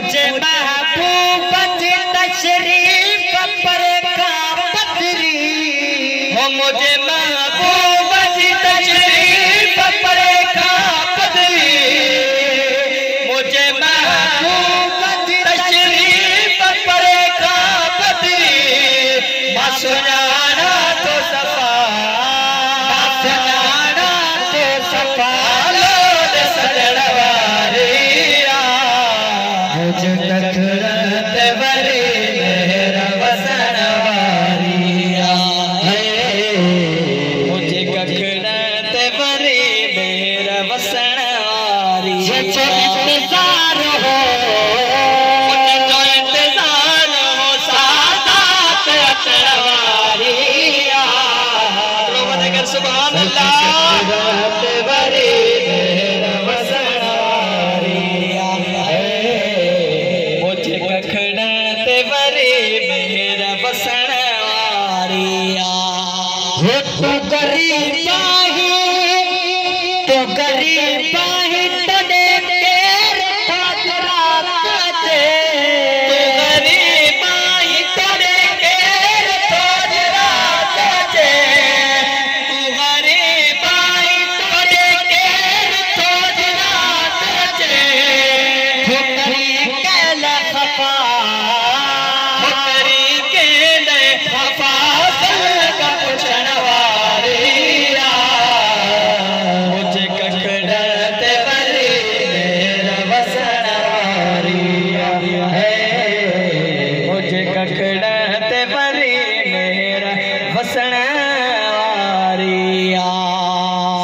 मुझे महबूब की तशरीफ पर का पदरी हो, मुझे महबूब की तशरीफ पर का पदरी, मुझे महबूब की तशरीफ पर का पदरी, मसुनाना तो सफा, मसुनाना तो सफा लोद सजड़वारिया, मुझे कथरत बरी मेरा वसनवारिया, मुझे कथरत बरी मेरा वसनवारिया, जो इंतजार हो, जो इंतजार हो सादात अतरवारिया, सुभान अल्लाह, बरी मेरा वसनवारिया, मुझे कखड़त बरी मेरा वसनवारिया, तू गरीब आहे, तो गरीब आहे तने तेर ठाकरात दे, तू गरीब आहे तने तेर ठाकरात दे, तू गरीब आहे तने तेर ठाकरात दे, ठोकरी केला खफा, ठोकरी केला खफा का पुछनवारिया, मुझे कखड़त बरी मेरा वसनवारिया है, मुझे कखड़त बरी मेरा वसनवारिया,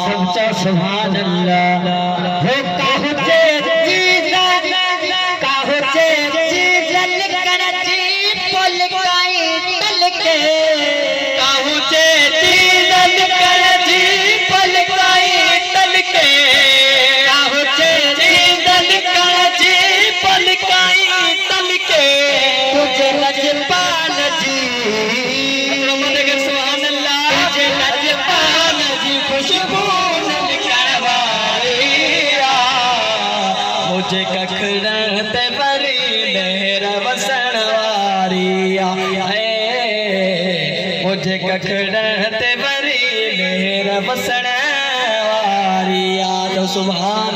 सबचा सुभान अल्लाह हो, काहु जे जीजा, काहु जे जीजा लिकन जी पुल काई तल के, काहु जे जीजा लिकन जी पुल काई तल के, काहु जे जीजा लिकन जी पुल काई तल के, तुझे लजपान जी, सुभान अल्लाह, तुझे लजपान जी खुशबू लिकन वारिया, मुझे कखड़त बरी मेरा वसनवारिया है, मुझे कखड़त बरी मेरा वसनवारिया, तो सुभान